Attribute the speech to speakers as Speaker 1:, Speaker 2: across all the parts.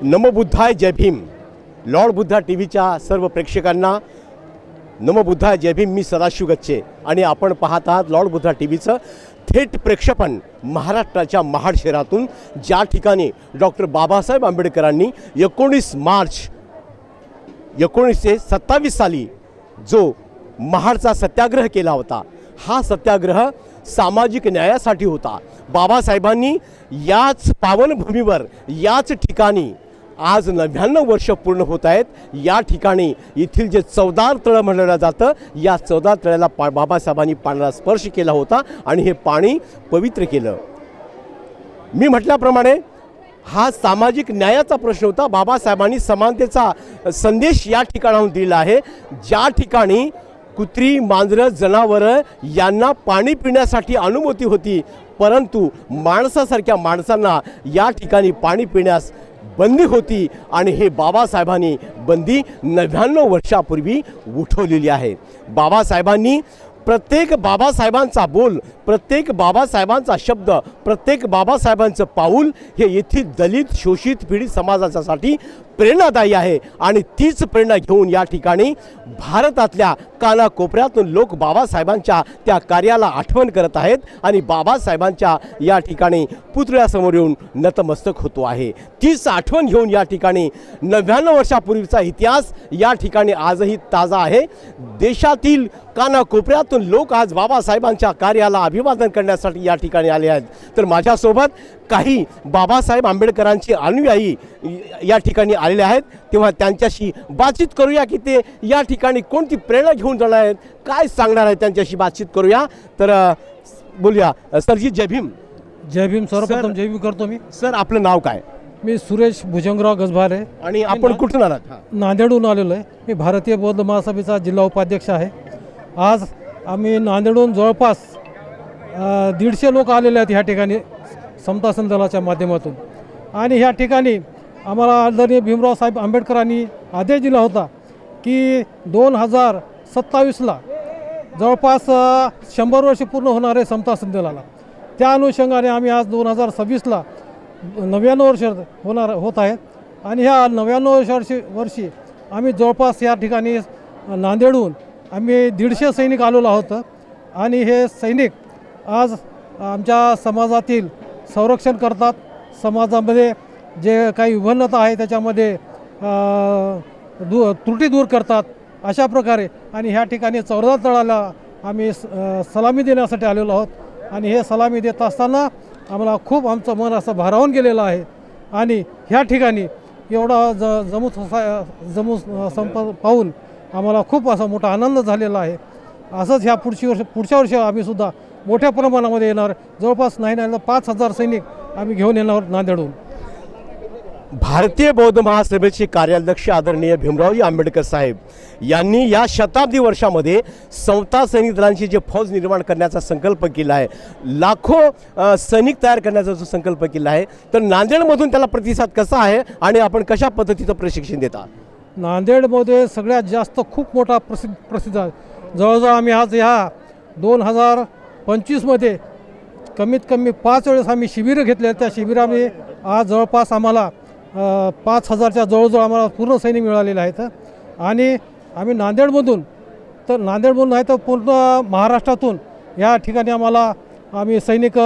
Speaker 1: नमो बुद्धाय जय Bhim. Lord Buddha T व्हीच्या सर्व प्रेक्षकांना नमो बुद्धाय जय भीम। मी सदाशिव गच्चे आणि आपण पाहत आहात लॉर्ड बुद्धा टी व्हीचं थेट प्रक्षेपण महाराष्ट्राच्या महाड शहरातून, ज्या ठिकाणी डॉक्टर बाबासाहेब आंबेडकरांनी 19 मार्च 1927 साली जो महाडचा सत्याग्रह केला होता, हा सत्याग्रह सामाजिक न्यायासाठी होता। बाबासाहेबांनी याच पावनभूमीवर, याच ठिकाणी आज 99 वर्ष पूर्ण होत आहेत। या ठिकाणी येथील जे चवदार तळं म्हणलं जातं, या चवदार तळ्याला बाबासाहेबांनी पाण्याला स्पर्श केला होता आणि हे पाणी पवित्र केलं। मी म्हटल्याप्रमाणे हा सामाजिक न्यायाचा प्रश्न होता। बाबासाहेबांनी समानतेचा संदेश या ठिकाणाहून दिला आहे। ज्या ठिकाणी कुत्री, मांजरं, जनावरं यांना पाणी पिण्यासाठी अनुमती होती, परंतु माणसासारख्या माणसांना या ठिकाणी पाणी पिण्यास बंदी होती आणि हे बाबासाहेबांनी बंदी 99 वर्षापूर्वी उठवलेली आहे। बाबासाहेबांनी प्रत्येक बाबासाहेबांचा बोल, प्रत्येक बाबासाहेबांचा शब्द, प्रत्येक बाबासाहेबांचं पाऊल हे येथील दलित, शोषित, पीडित समाजासाठी प्रेरणादायी आहे आणि तीच प्रेरणा घेऊन या ठिकाणी भारतातल्या कानाकोपऱ्यातून लोक बाबासाहेबांच्या त्या कार्याला आठवण करत आहेत आणि बाबासाहेबांच्या या ठिकाणी पुतळ्यासमोर येऊन नतमस्तक होतो आहे। तीच आठवण घेऊन या ठिकाणी 99 वर्षापूर्वीचा इतिहास या ठिकाणी आजही ताजा आहे। देशातील कानाकोपऱ्यातून लोक आज बाबासाहेबांच्या कार्याला अभिवादन करण्यासाठी या ठिकाणी आले आहेत। तर माझ्यासोबत काही बाबासाहेब आंबेडकरांचे अनुयायी या ठिकाणी आलेले आहेत, तेव्हा त्यांच्याशी बातचीत करूया की ते या ठिकाणी कोणती प्रेरणा घेऊन जाणार आहेत, काय सांगणार आहेत, त्यांच्याशी बातचीत करूया। तर बोलूया। सरजी जय भीम।
Speaker 2: जय भीम। सर्वप्रथम जय भीम करतो मी।
Speaker 1: सर, आपलं नाव काय?
Speaker 2: मी सुरेश भुजंगराव गजभारे आणि
Speaker 1: आपण कुठून आलात?
Speaker 2: नांदेडहून आलेलो आहे। मी भारतीय बौद्ध महासभेचा जिल्हा उपाध्यक्ष आहे। आज आम्ही नांदेडहून जवळपास 150 लोक आलेले आहेत ह्या ठिकाणी समता संदलाच्या माध्यमातून। आणि ह्या ठिकाणी आम्हाला आदरणीय भीमराव साहेब आंबेडकरांनी आदेश दिला होता की 2027ला जवळपास 100 वर्ष पूर्ण होणार आहे समता संदलाला। त्या अनुषंगाने आम्ही आज 2026ला 99 वर्ष होत आहेत आणि ह्या 99 वर्षी आम्ही जवळपास या ठिकाणी नांदेडहून आम्ही 150 सैनिक आलेलो आहोत आणि हे सैनिक आज आमच्या समाजातील संरक्षण करतात। समाजामध्ये जे काही विभिन्नता आहे त्याच्यामध्ये त्रुटी दूर करतात अशा प्रकारे। आणि ह्या ठिकाणी चवदार तळाला आम्ही सलामी देण्यासाठी आलेलो आहोत आणि हे सलामी देत असताना आम्हाला खूप आमचं मन असं भारावून गेलेलं आहे आणि ह्या ठिकाणी एवढा जमू संप पाहून आम्हाला खूप असा मोठा आनंद झालेला आहे। असंच ह्या पुढच्या वर्षी आम्ही सुद्धा मोठ्या प्रमाणामध्ये येणार, जवळपास नाही 5000 सैनिक आम्ही घेऊन येणार नांदेडहून।
Speaker 1: भारतीय बौद्ध महासभेचे कार्याध्यक्ष आदरणीय भीमरावजी आंबेडकर साहेब यांनी या शताब्दी वर्षामध्ये समता सैनिक दलांची जे फौज निर्माण करण्याचा संकल्प केला आहे, लाखो सैनिक तयार करण्याचा जो संकल्प केला आहे, तर नांदेडमधून त्याला प्रतिसाद कसा आहे आणि आपण कशा पद्धतीचं प्रशिक्षण देता?
Speaker 2: नांदेडमध्ये सगळ्यात जास्त खूप मोठा प्रसिद्ध आहे। जवळजवळ आम्ही आज ह्या 2025मध्ये कमीत कमी 5 वेळेस आम्ही शिबिरं घेतले। त्या शिबिरामध्ये आज जवळपास आम्हाला 5000च्या जवळजवळ आम्हाला पूर्ण सैनिक मिळालेले आहेत आणि आम्ही नांदेडमधून नाही तर पूर्ण महाराष्ट्रातून या ठिकाणी आम्ही सैनिक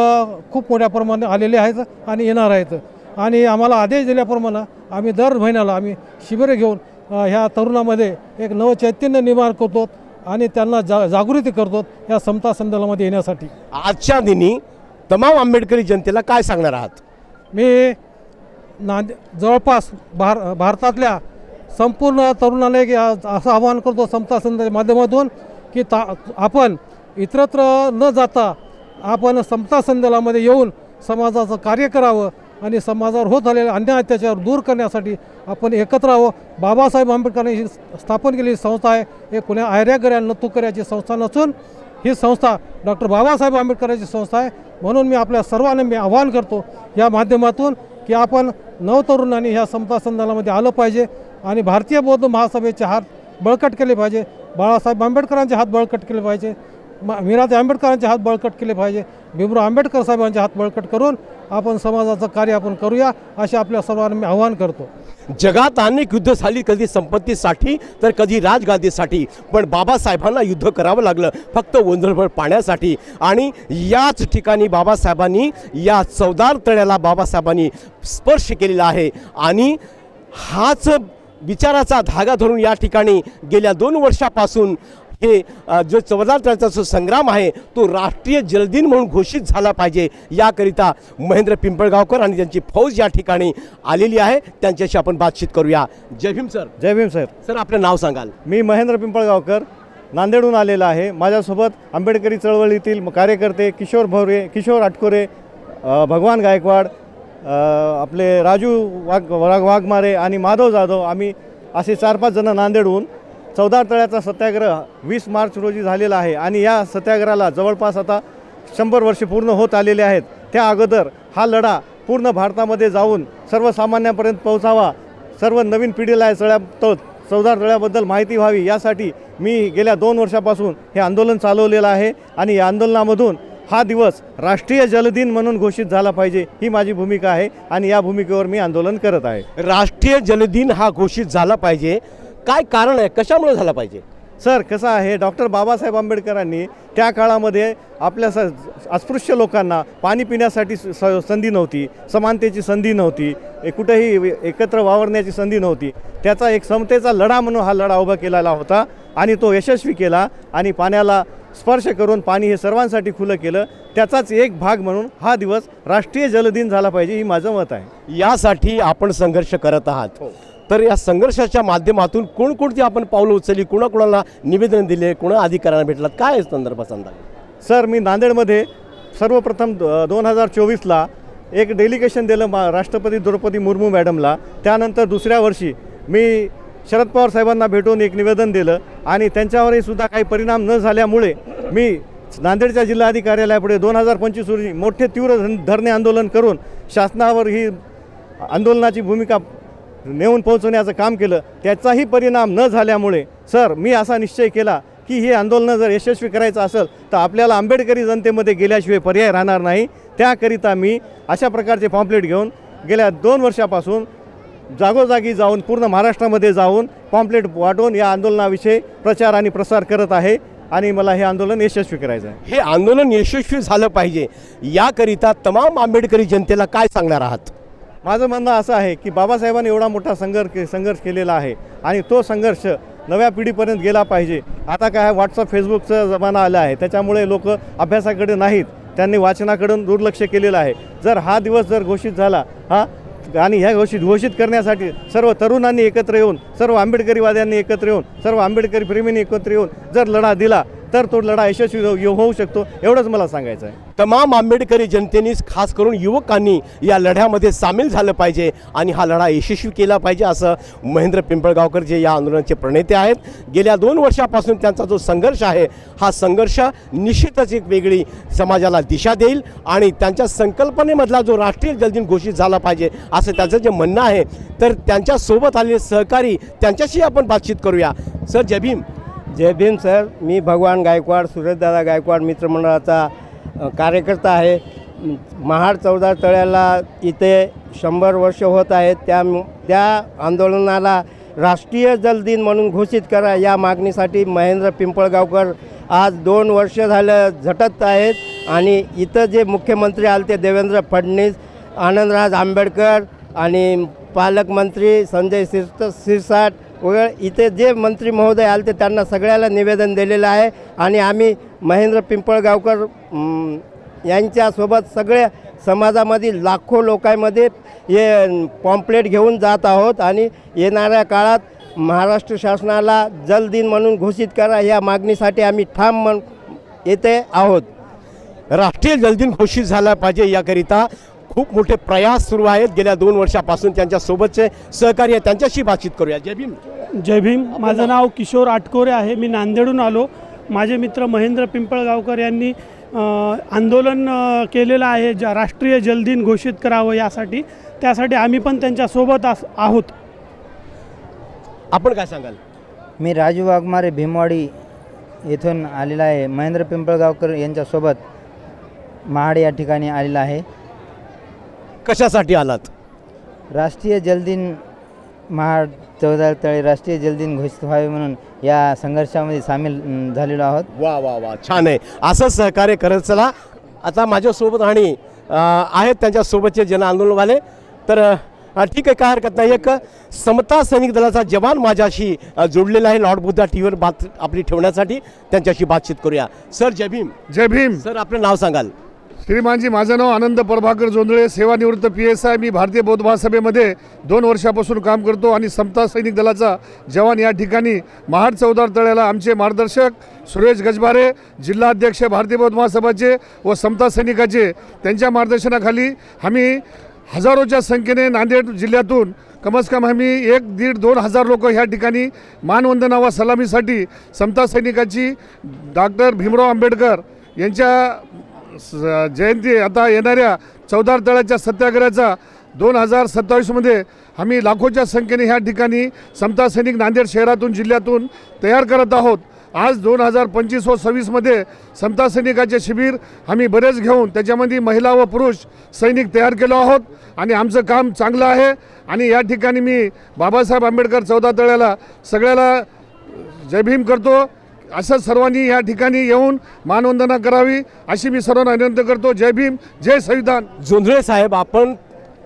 Speaker 2: खूप मोठ्या प्रमाणात आलेले आहेत आणि येणार आहेत। आणि आम्हाला आदेश दिल्याप्रमाणे आम्ही दर महिन्याला आम्ही शिबिरं घेऊन ह्या तरुणामध्ये एक नवचैतन्य निर्माण करतो आणि त्यांना जागृती करतो या समता संदलामध्ये येण्यासाठी।
Speaker 1: आजच्या दिनी तमाम आंबेडकरी जनतेला काय सांगणार आहात?
Speaker 2: मी जवळपास भारतातल्या संपूर्ण तरुणाला एक असं आवाहन करतो समता संदलाच्या माध्यमातून की आपण इतरत्र न जाता आपण समता संदलामध्ये येऊन समाजाचं कार्य करावं आणि समाजावर होत आलेले अन्याय अत्याचार दूर करण्यासाठी आपण एकत्र राहावं। बाबासाहेब आंबेडकरांनी स्थापन केलेली संस्था आहे, हे कोण्या आयऱ्यागऱ्या नतुकऱ्याची संस्था नसून ही संस्था डॉक्टर बाबासाहेब आंबेडकरांची संस्था आहे। म्हणून मी आपल्या सर्वांना आवाहन करतो या माध्यमातून की आपण नवतरुणांनी ह्या समता संदलामध्ये आलं पाहिजे आणि भारतीय बौद्ध महासभेचे हात बळकट केले पाहिजे, बाळासाहेब आंबेडकरांचे हात बळकट केले पाहिजे, मीराबाई आंबेडकरांचे हात बळकट केले पाहिजे, भीमराव आंबेडकर साहेबांचे हात बळकट करून आपण समाजाचं कार्य आपण करूया असे आपल्या सर्वांना मी आवाहन करतो।
Speaker 1: जगात अनेक युद्ध झाली, कधी संपत्तीसाठी तर कधी राजगादीसाठी, पण बाबासाहेबांना युद्ध करावं लागलं फक्त ओंजळभर पाण्यासाठी. आणि याच ठिकाणी बाबासाहेबांनी या चवदार तळ्याला बाबासाहेबांनी स्पर्श केलेला आहे. आणि हाच विचाराचा धागा धरून या ठिकाणी गेल्या 2 वर्षापासून हे जो चवदार तळ्याचा जो संग्राम आहे तो राष्ट्रीय जलदिन म्हणून घोषित झाला पाहिजे. याकरिता महेंद्र पिंपळगावकर आणि त्यांची फौज या ठिकाणी आलेली आहे. त्यांच्याशी आपण बातचीत करूया. जय भीम सर.
Speaker 3: जय भीम सर.
Speaker 1: सर, आपलं नाव सांगाल?
Speaker 3: मी महेंद्र पिंपळगावकर नांदेडहून आलेला आहे. माझ्यासोबत आंबेडकरी चळवळीतील कार्यकर्ते किशोर भोवरे, किशोर आटकोरे, भगवान गायकवाड, आपले राजू वाघमारे आणि माधव जाधव, आम्ही असे 4-5 जण नांदेडहून चवदार तळ्याचा सत्याग्रह 20 मार्च रोजी झालेला आहे. आणि या सत्याग्रहाला जवळपास आता 100 वर्षे पूर्ण होत आलेले आहेत. त्या अगोदर हा लढा पूर्ण भारतामध्ये जाऊन सर्वसामान्यांपर्यंत पोहोचावा, सर्व नवीन पिढीला चवदार तळ्याबद्दल माहिती व्हावी, यासाठी मी गेल्या 2 वर्षापासून हे आंदोलन चालवलेलं आहे. आणि या आंदोलनामधून हा दिवस राष्ट्रीय जलदिन म्हणून घोषित झाला पाहिजे, ही माझी भूमिका आहे. आणि या भूमिकेवर मी आंदोलन करत आहे.
Speaker 1: राष्ट्रीय जलदिन हा घोषित झाला पाहिजे, काय कारण आहे, कशामुळे झाला पाहिजे?
Speaker 3: सर, कसं आहे, डॉक्टर बाबासाहेब आंबेडकरांनी त्या काळामध्ये आपल्या अस्पृश्य लोकांना पाणी पिण्यासाठी संधी नव्हती, समानतेची संधी नव्हती, कुठेही एकत्र वावरण्याची संधी नव्हती. त्याचा एक समतेचा लढा म्हणून हा लढा उभा केलेला होता आणि तो यशस्वी केला. आणि पाण्याला स्पर्श करून पाणी हे सर्वांसाठी खुलं केलं. त्याचाच एक भाग म्हणून हा दिवस राष्ट्रीय जलदिन झाला पाहिजे, ही माझं मत आहे.
Speaker 1: यासाठी आपण संघर्ष करत आहात. तर या संघर्षाच्या माध्यमातून कोणकोणती आपण पावलं उचलली, कुणाकुणाला निवेदन दिले, कुणा अधिकाऱ्यांना भेटलात, काय संदर्भात सांगा?
Speaker 3: सर, मी नांदेडमध्ये सर्वप्रथम 2024ला एक डेलिगेशन दिलं राष्ट्रपती द्रौपदी मुर्मू मॅडमला. त्यानंतर दुसऱ्या वर्षी मी शरद पवार साहेबांना भेटून एक निवेदन दिलं. आणि त्यांच्यावरही सुद्धा काही परिणाम न झाल्यामुळे मी नांदेडच्या जिल्हाधिकारी कार्यालयापुढे 2025 रोजी मोठे तीव्र धरणे आंदोलन करून शासनावर ही आंदोलनाची भूमिका नेऊन पोहोचवण्याचं काम केलं. त्याचाही परिणाम न झाल्यामुळे सर, मी असा निश्चय केला की हे आंदोलन जर यशस्वी करायचं असेल तर आपल्याला आंबेडकरी जनतेमध्ये गेल्याशिवाय पर्याय राहणार नाही. त्याकरिता मी अशा प्रकारचे पॉम्पलेट घेऊन गेल्या 2 वर्षापासून जागोजागी जाऊन पूर्ण महाराष्ट्रामध्ये जाऊन पॉम्पलेट वाटून या आंदोलनाविषयी प्रचार आणि प्रसार करत आहे. आणि मला हे आंदोलन यशस्वी करायचं आहे.
Speaker 1: हे आंदोलन यशस्वी झालं पाहिजे, याकरिता तमाम आंबेडकरी जनतेला काय सांगणार आहात?
Speaker 3: माझं म्हणणं असं आहे की बाबासाहेबांनी एवढा मोठा संघर्ष केलेला आहे आणि तो संघर्ष नव्या पिढीपर्यंत गेला पाहिजे. आता काय व्हॉट्सअप फेसबुकचा जमाना आला आहे, त्याच्यामुळे लोक अभ्यासाकडे नाहीत, त्यांनी वाचनाकडून दुर्लक्ष केलेलं आहे. जर हा दिवस जर घोषित झाला आणि ह्या घोषित करण्यासाठी सर्व तरुणांनी एकत्र येऊन, सर्व आंबेडकरीवाद्यांनी एकत्र येऊन, सर्व आंबेडकरी प्रेमींनी एकत्र येऊन जर लढा दिला तर तो लढा यशस्वी होऊ शकतो, एवढंच मला सांगायचं आहे.
Speaker 1: तमाम आंबेडकरी जनतेने, खास करून युवकांनी या लढ्यामध्ये सामील झालं पाहिजे आणि हा लढा यशस्वी केला पाहिजे, असं महेंद्र पिंपळगावकर जे या आंदोलनाचे प्रणेते आहेत. गेल्या 2 वर्षापासून त्यांचा जो संघर्ष आहे हा संघर्ष निश्चितच एक वेगळी समाजाला दिशा देईल आणि त्यांच्या संकल्पनेमधला जो राष्ट्रीय जलदिन घोषित झाला पाहिजे असं त्यांचं जे म्हणणं आहे. तर त्यांच्यासोबत आलेले सहकारी, त्यांच्याशी आपण बातचीत करूया. सर, जय भीम.
Speaker 4: जय भीम सर. मी भगवान गायकवाड, सुरेशदादा गायकवाड मित्रमंडळाचा कार्यकर्ता आहे. महाड चवदार तळ्याला इथे 100 वर्ष होत आहेत. त्या आंदोलनाला राष्ट्रीय जलदिन म्हणून घोषित करा, या मागणीसाठी महेंद्र पिंपळगावकर आज 2 वर्ष झालं झटत आहेत. आणि इथं जे मुख्यमंत्री आले ते देवेंद्र फडणवीस, आनंदराज आंबेडकर आणि पालकमंत्री संजय शिरसाट वगैरे इथे जे मंत्री महोदय आले ते त्यांना सगळ्याला निवेदन दिलेलं आहे. आणि आम्ही महेंद्र पिंपळगावकर यांच्यासोबत सगळ्या समाजामधील लाखो लोकांमध्ये हे पॉम्पलेट घेऊन जात आहोत. आणि येणाऱ्या काळात महाराष्ट्र शासनाला जलदिन म्हणून घोषित करा, या मागणीसाठी आम्ही ठाम येथे आहोत.
Speaker 1: राष्ट्रीय जलदिन घोषित झाला पाहिजे याकरिता खूप मोठे प्रयास सुरू आहेत गेल्या 2 वर्षापासून. त्यांच्यासोबतचे सहकारी आहेत, त्यांच्याशी बातचीत करूया. जय भीम.
Speaker 5: जय भीम. माझं नाव किशोर आटकोरे आहे. मी नांदेडहून आलो. माझे मित्र महेंद्र पिंपळगावकर यांनी आंदोलन केलेलं आहे राष्ट्रीय जलदिन घोषित करावं यासाठी. त्यासाठी आम्ही पण त्यांच्यासोबत आहोत.
Speaker 1: आपण काय सांगाल?
Speaker 6: मी राजू वाघमारे भीमवाडी येथून आलेला आहे. महेंद्र पिंपळगावकर यांच्यासोबत महाड या ठिकाणी आलेला आहे.
Speaker 1: कशासाठी आलात?
Speaker 6: राष्ट्रीय जलदिन महाड चौदा तळे राष्ट्रीय जलदिन घोषित व्हावे म्हणून या संघर्षामध्ये सामील झालेलो आहोत.
Speaker 1: वा वा वा, छान आहे. असं सहकार्य करत चला. आता माझ्यासोबत आणि आहेत त्यांच्यासोबतचे जन आंदोलनवाले. तर ठीक आहे, काय हरकत नाही. एक समता सैनिक दलाचा जवान माझ्याशी जोडलेला आहे लॉर्ड बुद्धा टी व्हीवर बात आपली ठेवण्यासाठी. त्यांच्याशी बातचीत करूया. सर जय भीम.
Speaker 7: जय भीम.
Speaker 1: सर आपलं नाव सांगाल?
Speaker 7: श्रीमानजी, माझं नाव आनंद प्रभाकर जोंधळे, सेवानिवृत्त PSI. मी भारतीय बौद्ध महासभेमध्ये 2 वर्षापासून काम करतो आणि समता सैनिक दलाचा जवान या ठिकाणी महाड चौदार तळ्याला आमचे मार्गदर्शक सुरेश गजबारे, जिल्हाध्यक्ष भारतीय बौद्ध महासभाचे व समता सैनिकाचे, त्यांच्या मार्गदर्शनाखाली आम्ही हजारोच्या संख्येने नांदेड जिल्ह्यातून कमीत कमी आम्ही 1-1.5-2 हजार लोक ह्या ठिकाणी मानवंदना व सलामीसाठी समता सैनिकाची डॉक्टर भीमराव आंबेडकर यांच्या जयंती आता येणाऱ्या चौदार तळ्याच्या सत्याग्रहाचा 2027मध्ये आम्ही लाखोच्या संख्येने ह्या ठिकाणी समता सैनिक नांदेड शहरातून जिल्ह्यातून तयार करत आहोत. आज 2025 व 26मध्ये समता सैनिकाचे शिबिर आम्ही बरेच घेऊन त्याच्यामध्ये महिला व पुरुष सैनिक तयार केलो आहोत आणि आमचं काम चांगलं आहे. आणि या ठिकाणी मी बाबासाहेब आंबेडकर चौदा तळ्याला सगळ्याला जय भीम करतो. असं सर्वांनी या ठिकाणी येऊन मानवंदना करावी अशी मी सर्वांना विनंती करतो. जय भीम, जय संविधान.
Speaker 1: जोंधळे साहेब, आपण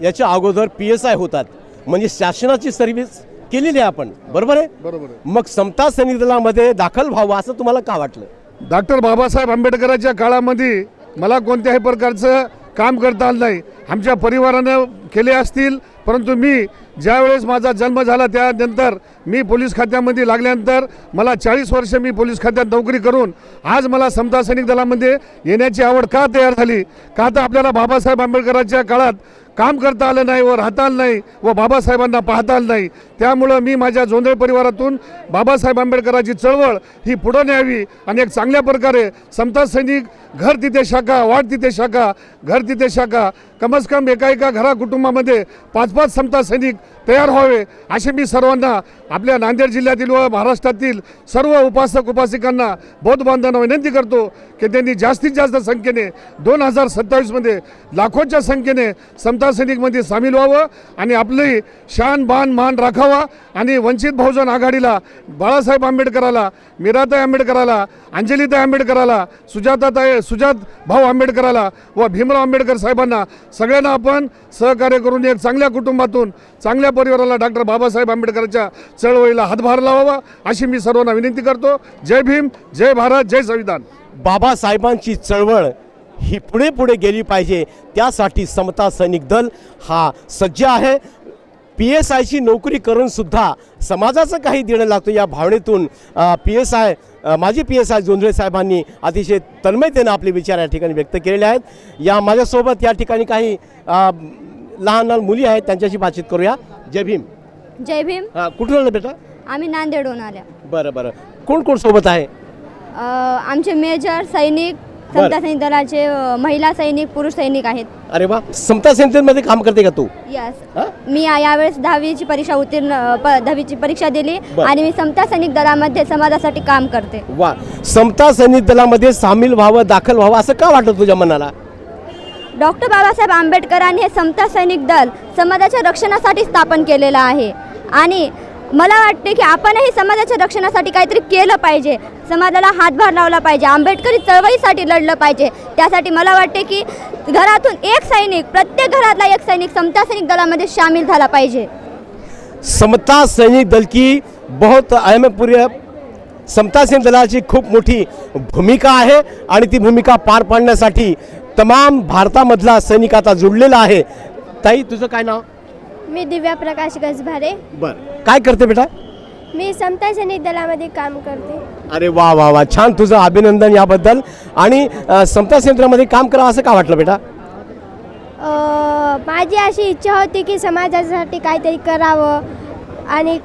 Speaker 1: याच्या अगोदर PSI होतात, म्हणजे शासनाची सर्व्हिस केलेली आहे आपण, बरोबर आहे?
Speaker 7: बरोबर.
Speaker 1: मग समता सैनिक दलामध्ये दाखल व्हावं असं तुम्हाला का वाटलं?
Speaker 7: डॉक्टर बाबासाहेब आंबेडकरांच्या काळामध्ये मला कोणत्याही प्रकारचं काम करता आलं नाही. आमच्या परिवारानं केले असतील, परंतु मी ज्यावेळेस माझा जन्म झाला त्यानंतर मी पोलीस खात्यामध्ये लागल्यानंतर मला 40 वर्ष मी पोलीस खात्यात नोकरी करून आज मला समता सैनिक दलामध्ये येण्याची आवड का तयार झाली? का तर आपल्याला बाबासाहेब आंबेडकरांच्या काळात काम करता आलं नाही व राहता आलं नाही व बाबासाहेबांना पाहता आलं नाही. त्यामुळं मी माझ्या जोंधळे परिवारातून बाबासाहेब आंबेडकरांची चळवळ ही पुढं न्यावी आणि एक चांगल्या प्रकारे समता सैनिक घर तिथे शाखा, वाट तिथे शाखा, घर तिथे शाखा, कमीत कमी एका घरा कुटुंबामध्ये 5-5 समता सैनिक तयार व्हावे असे मी सर्वांना आपल्या नांदेड जिल्ह्यातील व महाराष्ट्रातील सर्व उपासक उपासिकांना बौद्ध बांधवांना विनंती करतो की त्यांनी जास्तीत जास्त संख्येने 2027मध्ये लाखोच्या संख्येने समता सैनिकमध्ये सामील व्हावं आणि आपली शान बान मान राखावा. आणि वंचित बहुजन आघाडीला बाळासाहेब आंबेडकराला, मीराताई आंबेडकराला, अंजलीताई आंबेडकराला, सुजात भाऊ आंबेडकराला व भीमराव आंबेडकर साहेबांना सगळ्यांना आपण सहकार्य करून एक चांगल्या कुटुंबातून चांगल्या परिवाराला डॉक्टर बाबासाहेब आंबेडकरांच्या चळवळीला हातभार लावावा अशी मी सर्वांना विनंती करतो. जय भीम, जय भारत, जय संविधान.
Speaker 1: बाबासाहेबांची चळवळ ही पुढे पुढे गेली पाहिजे, त्यासाठी समता सैनिक दल हा सज्ज आहे. PSIची नोकरी करून सुद्धा समाजाचं काही देणं लागतं या भावनेतून माजी PSI जोंधळे साहेबांनी अतिशय तन्मयतेनं आपले विचार या ठिकाणी व्यक्त केलेले आहेत. या माझ्यासोबत या ठिकाणी काही लहान लहान मुली आहेत, त्यांच्याशी बातचीत करूया. जय भीम.
Speaker 8: जय भीम.
Speaker 1: कुठून आलं बेटा?
Speaker 8: आम्ही नांदेडहून आल्या.
Speaker 1: बरं बरं. कोण कोण सोबत आहे?
Speaker 8: आमचे मेजर सैनिक, समता सैनिक दलाचे महिला सैनिक, पुरुष सैनिक आहेत.
Speaker 1: अरे वा. समता सेंटरमध्ये काम करते का तू?
Speaker 8: यस. मी यावेळेस 10वीची परीक्षा उत्तीर्ण 10वीची परीक्षा दिली आणि मी समता सैनिक दलामध्ये समाजासाठी काम करते.
Speaker 1: वा. समता सैनिक दलामध्ये सामील व्हावं, दाखल व्हावं असं का वाटतं तुझ्या मनाला?
Speaker 8: डॉक्टर बाबासाहेब आंबेडकरांनी हे समता सैनिक दल समाजाच्या रक्षणासाठी स्थापन केलेलं आहे आणि मला वाटते की आपणही समाजाच्या रक्षणासाठी काहीतरी केलं पाहिजे, समाजाला हातभार लावला पाहिजे, आंबेडकरी चळवळीसाठी लढलं पाहिजे. त्यासाठी मला वाटते की घरातून एक सैनिक, प्रत्येक घरातला एक सैनिक समता सैनिक दलामध्ये सामील झाला पाहिजे.
Speaker 1: समता सैनिक दल की बहुत अहम पूर्व समता सैनिक दलाची खूप मोठी भूमिका आहे आणि ती भूमिका पार पाडण्यासाठी तमाम भारतामधला सैनिक आता जुळलेला आहे. ताई, तुझं काय नाव?
Speaker 9: मी दिव्या प्रकाश गजभारे.
Speaker 1: बरं. काय करते बेटा?
Speaker 9: मी समता सैनिक दलामध्ये काम करते.
Speaker 1: अरे वा वा वा, छान. तुझं अभिनंदन याबद्दल. आणि समता सैनिक दलामध्ये काम करा असं का वाटलं बेटा?
Speaker 9: माझी अशी इच्छा होती की समाजासाठी काहीतरी करावं आणि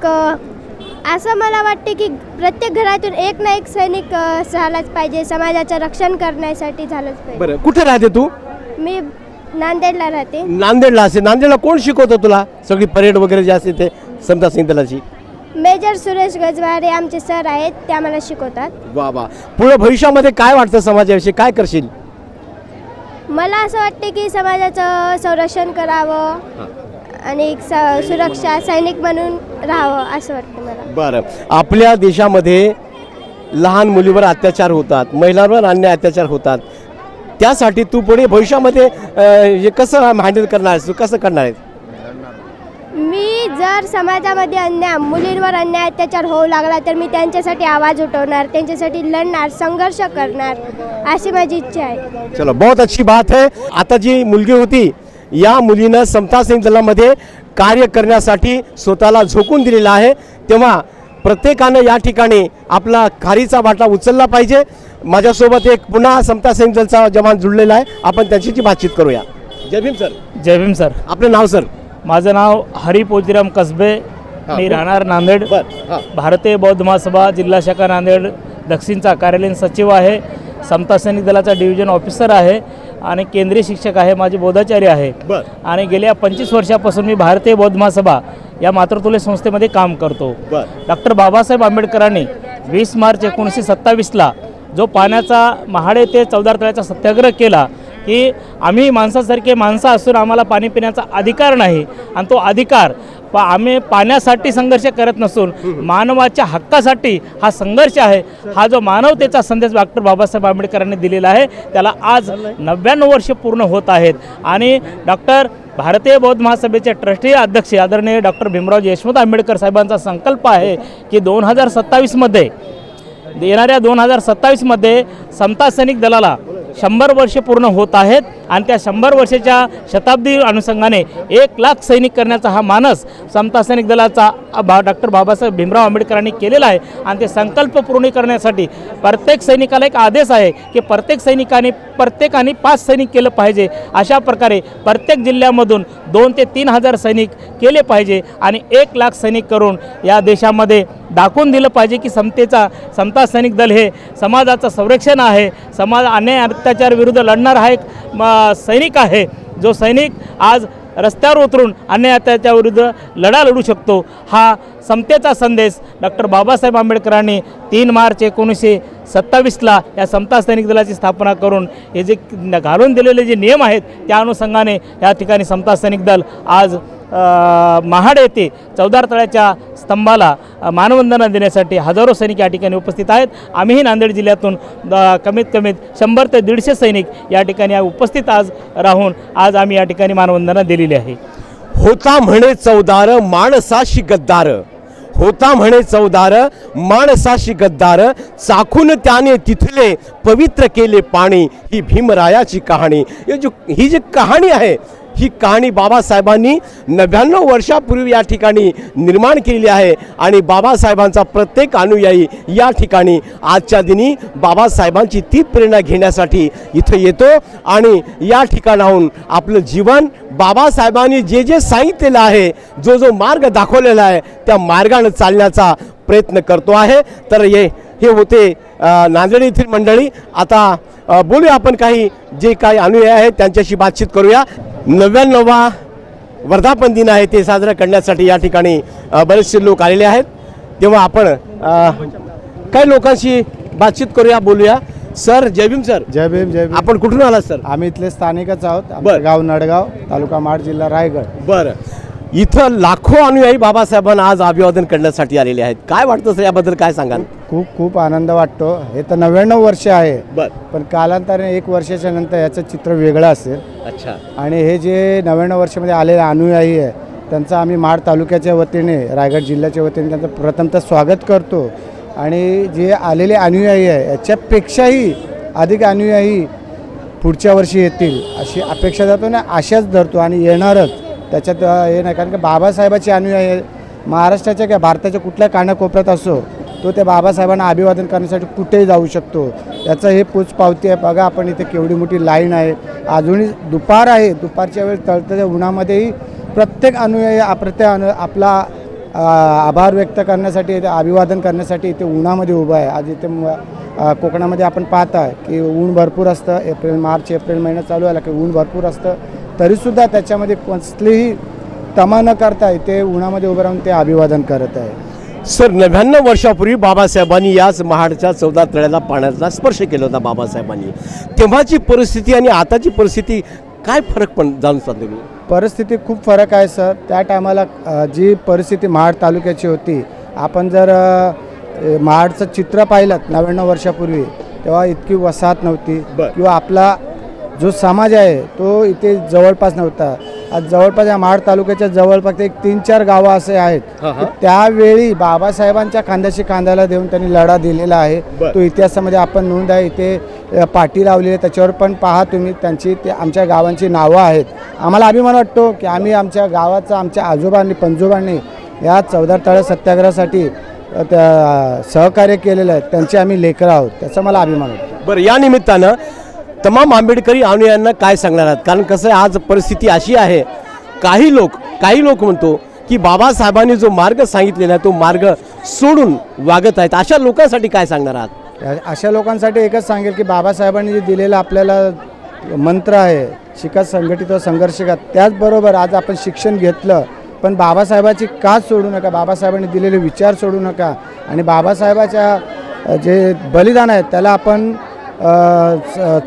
Speaker 9: असं मला वाटते की प्रत्येक घरातून एक ना एक सैनिक झालाच पाहिजे, समाजाचं रक्षण करण्यासाठी झालंच पाहिजे.
Speaker 1: बरं. कुठे राहते तू?
Speaker 9: मी नांदेडला राहते.
Speaker 1: नांदेडला असे. नांदेडला कोण शिकवतं तुला सगळी परेड वगैरे जे असते ते समता सैनिक दलाची?
Speaker 9: मेजर सुरेश गजवारे आमचे सर आहेत, ते आम्हाला शिकवतात.
Speaker 1: वा वा. पुढे भविष्यामध्ये काय वाटतं समाजाविषयी, काय करशील?
Speaker 9: मला असं वाटते की समाजाचं संरक्षण करावं आणि सुरक्षा सैनिक म्हणून राहावं असं वाटतं मला.
Speaker 1: बरं, आपल्या देशामध्ये लहान मुलीवर अत्याचार होतात, महिलांवर अन्याय अत्याचार होतात, त्यासाठी तू पुढे भविष्यामध्ये हे कसं हँडल करणार आहेस, तू कसं करणार आहेस?
Speaker 9: मी जर समाजामध्ये मुलींवर अन्याय अत्याचार होऊ लागला तर मी त्यांच्यासाठी आवाज उठवणार, त्यांच्यासाठी लढणार, संघर्ष करणार अशी माझी इच्छा आहे.
Speaker 1: चलो, बहुत अच्छी बात है. आता जी मुलगी होती या मुलीनं समता सैनिक दलामध्ये कार्य करण्यासाठी स्वतःला झोकून दिलेलं आहे, तेव्हा प्रत्येकानं या ठिकाणी आपला खारीचा वाटा उचलला पाहिजे. माझ्यासोबत एक पुन्हा समता सैनिक दलचा जवान जुळलेला आहे, आपण त्यांच्याशी बातचीत करूया. जय भीम सर.
Speaker 10: जय भीम सर.
Speaker 1: आपलं नाव सर?
Speaker 10: माझं नाव हरी पोतीराम कसबे, मी राहणार नांदेड. भारतीय बौद्ध महासभा जिल्हा शाखा नांदेड दक्षिणचा कार्यालयीन सचिव आहे, समता सैनिक दलाचा डिव्हिजन ऑफिसर आहे आणि केंद्रीय शिक्षक आहे, माझे बौद्धाचार्य आहे. आणि गेल्या 25 वर्षापासून मी भारतीय बौद्ध महासभा या मातृतुल्य संस्थेमध्ये काम करतो. डॉक्टर बाबासाहेब आंबेडकरांनी 20 मार्च 1927ला जो पाण्याचा महाड येथे चौदार तळ्याचा सत्याग्रह केला की आम्ही माणसासारखे माणसं असून आम्हाला पाणी पिण्याचा अधिकार नाही, आणि तो अधिकार आम्ही पाण्यासाठी संघर्ष करत नसून मानवाच्या हक्कासाठी हा संघर्ष आहे. हा जो मानवतेचा संदेश डॉक्टर बाबासाहेब आंबेडकरांनी दिलेला आहे त्याला आज 99 वर्ष पूर्ण होत आहेत. आणि डॉक्टर भारतीय बौद्ध महासभेचे ट्रस्टी अध्यक्ष आदरणीय डॉक्टर भीमराव यशवंत आंबेडकर साहेबांचा संकल्प आहे की 2027मध्ये येणाऱ्या 2027मध्ये समता सैनिक दलाला 100 वर्षे पूर्ण होत आहेत आणि त्या 100 वर्षाच्या शताब्दी अनुषंगाने 1 लाख सैनिक करण्याचा हा मानस समता सैनिक दलाचा डॉक्टर बाबासाहेब भीमराव आंबेडकरांनी केलेला आहे. आणि ते संकल्प पूर्ण करण्यासाठी प्रत्येक सैनिकाला एक आदेश आहे की प्रत्येकाने 5 सैनिक केलं पाहिजे. अशा प्रकारे प्रत्येक जिल्ह्यामधून 2 ते 3 हजार सैनिक केले पाहिजे आणि 1 लाख सैनिक करून या देशामध्ये दाखवून दिलं पाहिजे की समता सैनिक दल हे समाजाचं संरक्षण आहे, समाज अन्याय अत्याचार विरुद्ध लढणारा हा एक सैनिक आहे, जो सैनिक आज रस्त्यावर उतरून अन्याय अत्याचाराविरुद्ध लढा लढू शकतो. हा समतेचा संदेश डॉक्टर बाबासाहेब आंबेडकरांनी 3 मार्च 1927ला या समता सैनिक दलाची स्थापना करून हे जे घालून दिलेले जे नियम आहेत त्या अनुषंगाने या ठिकाणी समता सैनिक दल आज महाड येथे चौदार तळ्याच्या स्तंभाला मानवंदना देण्यासाठी हजारो सैनिक या ठिकाणी उपस्थित आहेत. आम्हीही नांदेड जिल्ह्यातून कमीत 100 ते 150 सैनिक या ठिकाणी उपस्थित आज राहून आज आम्ही या ठिकाणी मानवंदना दिलेली आहे.
Speaker 1: होता म्हणे चौदार माणसाशी गद्दार, होता म्हणे चौदार माणसाशी गद्दार, चाखून त्याने तिथले पवित्र केले पाणी, ही भीमरायाची कहाणी. ही जी कहाणी आहे ही कहाणी बाबासाहेबांनी 99 वर्षापूर्वी या ठिकाणी निर्माण केलेली आहे. आणि बाबासाहेबांचा प्रत्येक अनुयायी या ठिकाणी आजच्या दिनी बाबासाहेबांची ती प्रेरणा घेण्यासाठी इथं येतो आणि या ठिकाणाहून आपलं जीवन बाबासाहेबांनी जे सांगितलेलं आहे, जो मार्ग दाखवलेला आहे त्या मार्गाने चालण्याचा प्रयत्न करतो आहे. तर हे होते नांदेड येथील मंडळी. आता बोलूया आपण काही जे काही अनुयायी आहेत त्यांच्याशी बातचीत करूया. 99वा वर्धापन दिन आहे ते साजरा करण्यासाठी या ठिकाणी बरेचसे लोक आलेले आहेत. तेव्हा आपण काही लोकांशी बातचीत करूया, बोलूया. सर जय भीम. सर
Speaker 3: जय भीम. जय भीम.
Speaker 1: आपण कुठून आलात सर?
Speaker 3: आम्ही इथले स्थानिकच आहोत. आमचं गाव नडगाव, तालुका महाड, जिल्हा रायगड.
Speaker 1: बरं, इथं लाखो अनुयायी बाबासाहेबांना आज अभिवादन करण्यासाठी आलेले आहेत. काय वाटतं सर याबद्दल, काय सांगाल?
Speaker 3: खूप आनंद वाटतो. हे तर 99 वर्ष आहे,
Speaker 1: बरं,
Speaker 3: पण कालांतराने 1 वर्षाच्या नंतर याचं चित्र वेगळं असेल.
Speaker 1: अच्छा.
Speaker 3: आणि हे जे 99 वर्षामध्ये आलेले अनुयायी आहे त्यांचं आम्ही महाड तालुक्याच्या वतीने, रायगड जिल्ह्याच्या वतीने त्यांचं प्रथमतः स्वागत करतो. आणि जे आलेले अनुयायी आहे याच्यापेक्षाही अधिक अनुयायी पुढच्या वर्षी येतील अशी अपेक्षा जातो आणि आशाच धरतो आणि येणारच. त्याच्यात हे नाही, कारण की बाबासाहेबाचे अनुयायी महाराष्ट्राच्या किंवा भारताच्या कुठल्या कानाकोपऱ्यात असो तो त्या बाबासाहेबांना अभिवादन करण्यासाठी कुठेही जाऊ शकतो. याचं हे पोचपावती आहे. बघा आपण इथे केवढी मोठी लाईन आहे. अजूनही दुपार आहे, दुपारच्या वेळेस तळतळत्या उन्हामध्येही प्रत्येक अनुयायी आपला आभार व्यक्त करण्यासाठी, अभिवादन करण्यासाठी इथे उन्हामध्ये उभा आहे. आज इथे कोकणामध्ये आपण पाहता की ऊन भरपूर असतं. मार्च एप्रिल महिना चालू आला की ऊन भरपूर असतं, तरीसुद्धा त्याच्यामध्ये कसलीही तमा न करता इथे उन्हामध्ये उभं राहून ते अभिवादन करत आहे.
Speaker 1: सर 99 वर्षापूर्वी बाबासाहेबांनी याच महाडच्या चौदार तळ्याला पाण्याचा स्पर्श केला होता बाबासाहेबांनी. तेव्हाची परिस्थिती आणि आताची परिस्थिती काय फरक पण जाणून सांगतो मी?
Speaker 6: परिस्थिती खूप फरक आहे सर. त्या टायमाला जी परिस्थिती महाड तालुक्याची होती, आपण जर महाडचं चित्र पाहिलं 99 वर्षापूर्वी, तेव्हा इतकी वसाहत नव्हती किंवा आपला जो समाज आहे तो इथे जवळपास नव्हता. आज जवळपास या महाड तालुक्याच्या जवळपास एक 3-4 गावं असे आहेत की त्यावेळी बाबासाहेबांच्या खांद्याशी खांद्याला देऊन त्यांनी लढा दिलेला आहे. तो इतिहासामध्ये आपण नोंद आहे. इथे पाटी लावलेली आहे, त्याच्यावर पण पहा तुम्ही, त्यांची ते आमच्या गावांची नावं आहेत. आम्हाला अभिमान वाटतो की आम्ही आमच्या गावाचा, आमच्या आजोबांनी पणजोबांनी या चौदार तळे सत्याग्रहासाठी त्या सहकार्य केलेलं आहे, त्यांचे आम्ही लेकरं आहोत, त्याचा मला अभिमान वाटतो.
Speaker 1: बरं, या निमित्तानं तमाम आंबेडकरी अनुयायांना काय सांगणार आहात? कारण कसं आहे, आज परिस्थिती अशी आहे, काही लोक म्हणतो की बाबासाहेबांनी जो मार्ग सांगितलेला आहे तो मार्ग सोडून वागत आहेत. अशा लोकांसाठी काय सांगणार आहात?
Speaker 6: अशा लोकांसाठी एकच सांगेल की बाबासाहेबांनी जे दिलेलं आपल्याला मंत्र आहे, शिका संघटित व संघर्ष करा, त्याचबरोबर आज आपण शिक्षण घेतलं, पण बाबासाहेबाची कास सोडू नका, बाबासाहेबांनी दिलेले विचार सोडू नका. आणि बाबासाहेबाच्या जे बलिदान आहे त्याला आपण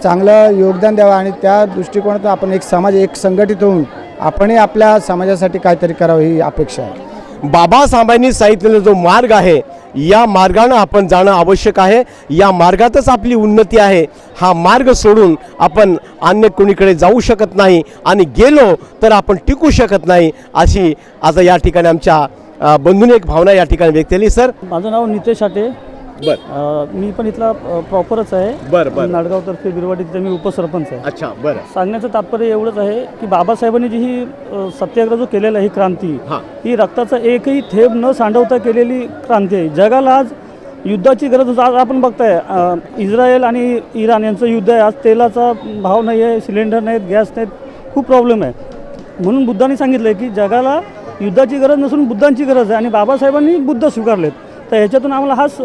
Speaker 6: चांगलं योगदान द्यावं आणि त्या दृष्टिकोनातून आपण एक समाज, एक संघटित होऊन आपणही आपल्या समाजासाठी काहीतरी करावं ही अपेक्षा आहे.
Speaker 1: बाबासाहेबांनी सांगितलेला जो मार्ग आहे या मार्गानं आपण जाणं आवश्यक आहे. या मार्गातच आपली उन्नती आहे. हा मार्ग सोडून आपण अन्य कोणीकडे जाऊ शकत नाही आणि गेलो तर आपण टिकू शकत नाही, अशी आता या ठिकाणी आमच्या बंधूने एक भावना या ठिकाणी व्यक्त केली. सर,
Speaker 11: माझं नाव नितेश आटे. मी पण इथला प्रॉपरच आहे. नाडगाव तर्फे बिरवाडी, तिथे मी उपसरपंच आहे.
Speaker 1: अच्छा, बरं.
Speaker 11: सांगण्याचं तात्पर्य एवढंच आहे की बाबासाहेबांनी जी ही सत्याग्रह जो केलेला आहे, ही क्रांती, ही रक्ताचा एकही थेंब न सांडवता केलेली क्रांती आहे. जगाला आज युद्धाची गरज, आज आपण बघताय इस्रायल आणि इराण यांचं युद्ध आहे. आज तेलाचा भाव नाही आहे, सिलेंडर नाहीत, गॅस नाहीत, खूप प्रॉब्लेम आहे. म्हणून बुद्धांनी सांगितलं की जगाला युद्धाची गरज नसून बुद्धांची गरज आहे आणि बाबासाहेबांनी बुद्ध स्वीकारलेत. तर ह्याच्यातून आम्हाला हाच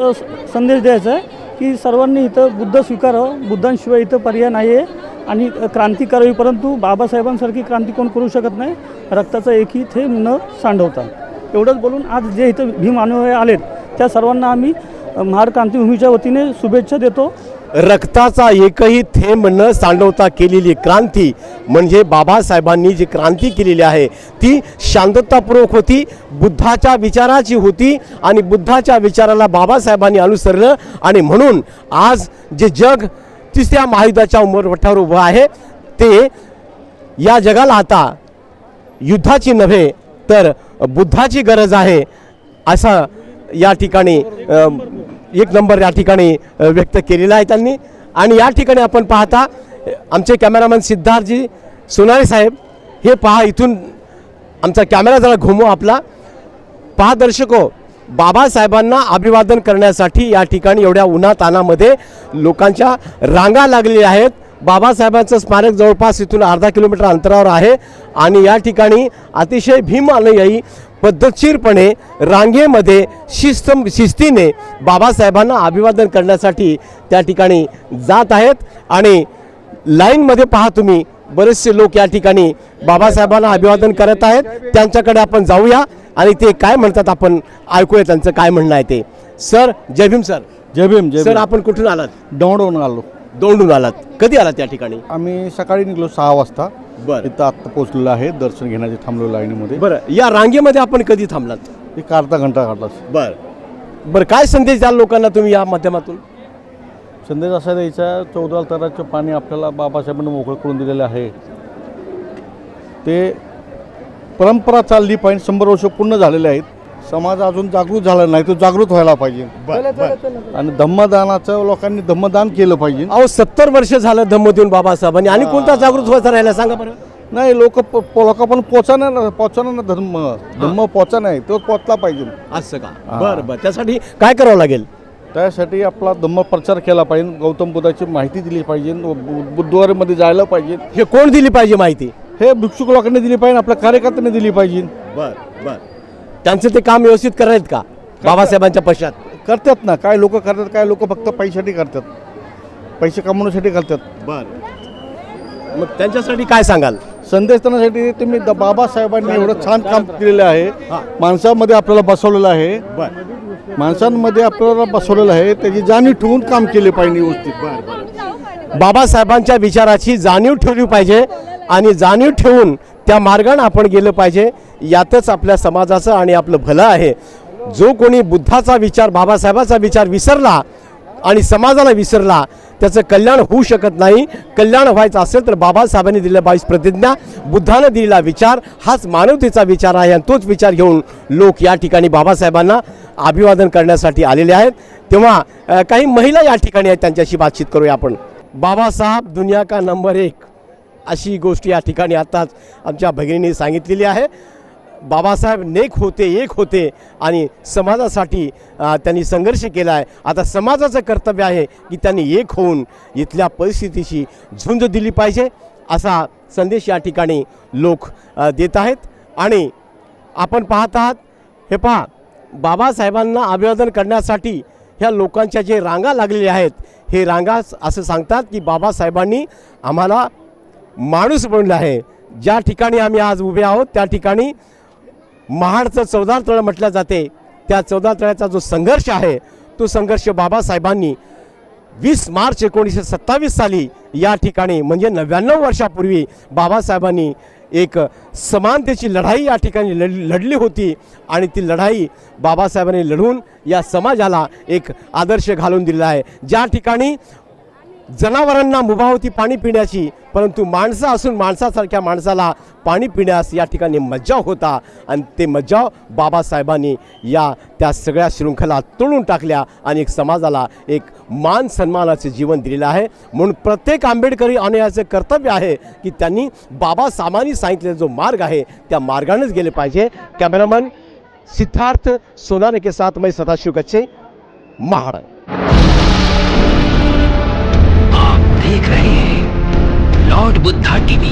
Speaker 11: संदेश द्यायचा आहे की सर्वांनी इथं बुद्ध स्वीकारावं. बुद्धांशिवाय इथं पर्याय नाही आहे आणि क्रांती करावी, परंतु बाबासाहेबांसारखी क्रांती कोण करू शकत नाही, रक्ताचा एकही थेंब न सांडवता. एवढंच बोलून आज जे इथं भीम अनुयायी आलेत त्या सर्वांना आम्ही महाड क्रांतीभूमीच्या वतीने शुभेच्छा देतो.
Speaker 1: रक्ताचा एकही थेंब न सांडवता केलेली क्रांती म्हणजे बाबासाहेबांनी जी क्रांती केलेली आहे ती शांततापूर्वक होती, बुद्धाच्या विचाराची होती आणि बुद्धाच्या विचाराला बाबासाहेबांनी अनुसरलं. आणि म्हणून आज जे जग तिसऱ्या महायुद्धाच्या उंबरठ्यावर उभं आहे ते या जगाला आता युद्धाची नव्हे तर बुद्धाची गरज आहे, असं या ठिकाणी एक नंबर या ठिकाणी व्यक्त केलेला आहे त्यांनी. आणि या ठिकाणी आपण पाहता आमचे कॅमेरामॅन सिद्धार्थजी सोनारे साहेब, हे पहा, इथून आमचा कॅमेरा जरा घुमो आपला. पहा दर्शको, बाबासाहेबांना अभिवादन करण्यासाठी या ठिकाणी एवढ्या उन्हातानामध्ये लोकांच्या रांगा लागलेल्या आहेत. बाबासाहेबांचं स्मारक जवळपास इथून अर्धा किलोमीटर अंतरावर आहे आणि या ठिकाणी अतिशय भीम अनुयायी पद्धतशीरपणे रांगेमध्ये शिस्तीने बाबासाहेबांना अभिवादन करण्यासाठी त्या ठिकाणी जात आहेत. आणि लाईनमध्ये पहा तुम्ही, बरेचसे लोक या ठिकाणी बाबासाहेबांना अभिवादन करत आहेत. त्यांच्याकडे आपण जाऊया आणि ते काय म्हणतात आपण ऐकूया, त्यांचं काय म्हणणं आहे ते. सर, जय भीम. सर,
Speaker 3: जय भीम.
Speaker 1: सर, आपण कुठून आलात?
Speaker 3: दौंडवरून आलो.
Speaker 1: दौंडून आलात. कधी आलात त्या ठिकाणी?
Speaker 3: आम्ही सकाळी निघलो 6 वाजता.
Speaker 1: बरं.
Speaker 3: इथं आत्ता पोहोचलेलं आहे, दर्शन घेण्याचे थांबलो लाईनीमध्ये.
Speaker 1: बरं, या रांगेमध्ये आपण कधी थांबलात?
Speaker 3: एक अर्धा घंटा काढला.
Speaker 1: बरं, काय संदेश द्याल लोकांना तुम्ही या माध्यमातून?
Speaker 3: संदेश असा द्यायचा, 14 तराचं पाणी आपल्याला बाबासाहेबांनी मोकळं करून दिलेलं आहे. ते परंपरा चालली पाहिजे. 100 वर्ष पूर्ण झालेले आहेत. समाज अजून जागृत झाला नाही, तो जागृत व्हायला पाहिजे. आणि धम्मदानाचं लोकांनी धम्मदान केलं पाहिजे.
Speaker 1: अहो, 70 वर्ष झालं धम्म देऊन बाबासाहेबांनी, आणि कोणता जागृत व्हायचा राहिला सांगा बरं?
Speaker 3: नाही, लोक पण पोचाना ना, धम्म पोचा नाही, तो पोचला पाहिजे.
Speaker 1: असं का? बरं, त्यासाठी काय करावं लागेल?
Speaker 3: त्यासाठी आपला धम्म प्रचार केला पाहिजे, गौतम बुद्धाची माहिती दिली पाहिजे, बुद्धवारीमध्ये जायला पाहिजे.
Speaker 1: हे कोण दिली पाहिजे माहिती?
Speaker 3: हे भिक्षुक लोकांनी दिली पाहिजे, आपल्या कार्यकर्त्यांनी दिली पाहिजे.
Speaker 1: बरं, त्यांचं ते काम व्यवस्थित करायत का बाबासाहेबांच्या पश्चात?
Speaker 3: करतात ना, काय लोक करतात, काय लोक फक्त पैशासाठी करतात, पैसे कमवण्यासाठी करतात.
Speaker 1: बरं, मग त्यांच्यासाठी काय सांगाल?
Speaker 3: संदेश देण्यासाठी तुम्ही बाबासाहेबांनी एवढं छान काम केलेलं आहे, माणसामध्ये आपल्याला बसवलेलं आहे, माणसांमध्ये आपल्याला बसवलेलं आहे, त्याची जाणीव ठेवून काम केले पाहिजे व्यवस्थित.
Speaker 1: बाबासाहेबांच्या विचाराची जाणीव ठेवली पाहिजे आणि जाणीव ठेवून त्या मार्गाने आपण गेलं पाहिजे. यातच आपल्या समाजाचं आणि आपलं भलं आहे. जो कोणी बुद्धाचा विचार, बाबासाहेबाचा विचार विसरला आणि समाजाला विसरला, त्याचं कल्याण होऊ शकत नाही. कल्याण व्हायचं असेल तर बाबासाहेबांनी दिलेल्या 22 प्रतिज्ञा, बुद्धानं दिलेला विचार हाच मानवतेचा विचार आहे. आणि तोच विचार घेऊन लोक या ठिकाणी बाबासाहेबांना अभिवादन करण्यासाठी आलेले आहेत. तेव्हा काही महिला या ठिकाणी आहेत, त्यांच्याशी बातचीत करूया आपण. बाबासाहेब दुनिया का नंबर 1 अशी गोष्ट या ठिकाणी आताच आमच्या भगिनीने सांगितलेली आहे. बाबासाहेब नेक होते, एक होते आणि समाजासाठी त्यांनी संघर्ष केला आहे. आता समाजाचं कर्तव्य आहे की त्यांनी एक होऊन इथल्या परिस्थितीशी झुंज दिली पाहिजे, असा संदेश या ठिकाणी लोक देत आहेत. आणि आपण पाहत आहात, हे पहा, बाबासाहेबांना अभिवादन करण्यासाठी ह्या लोकांच्या जे रांगा लागलेल्या आहेत, हे रांगा असं सांगतात की बाबासाहेबांनी आम्हाला माणूस बनवलं आहे. ज्या ठिकाणी आम्ही आज उभे आहोत त्या ठिकाणी महाडचं 14 तळ म्हटलं जाते. त्या 14 तळ्याचा जो संघर्ष आहे, तो संघर्ष बाबासाहेबांनी 20 मार्च 1927 साली या ठिकाणी, म्हणजे 99 वर्षापूर्वी बाबासाहेबांनी एक समानतेची लढाई या ठिकाणी लढली होती. आणि ती लढाई बाबासाहेबांनी लढून या समाजाला एक आदर्श घालून दिलेला आहे. ज्या ठिकाणी जनावरांना मुभा होती पाणी पिण्याची, परंतु माणसं असून माणसासारख्या माणसाला पाणी पिण्यास या ठिकाणी मज्जाव होता. आणि ते मज्जाव बाबासाहेबांनी त्या सगळ्या शृंखला तोडून टाकल्या आणि एक समाजाला एक मान सन्मानाचे जीवन दिलेलं आहे. म्हणून प्रत्येक आंबेडकरी अनुयायाचं कर्तव्य आहे की त्यांनी बाबासाहेबांनी सांगितलेला जो मार्ग आहे त्या मार्गानेच गेले पाहिजे. कॅमेरामन सिद्धार्थ सोनारे के साथ मैं सदाशिव कच्चे, महाड.
Speaker 12: देख रहे हैं लॉर्ड बुद्धा टीवी।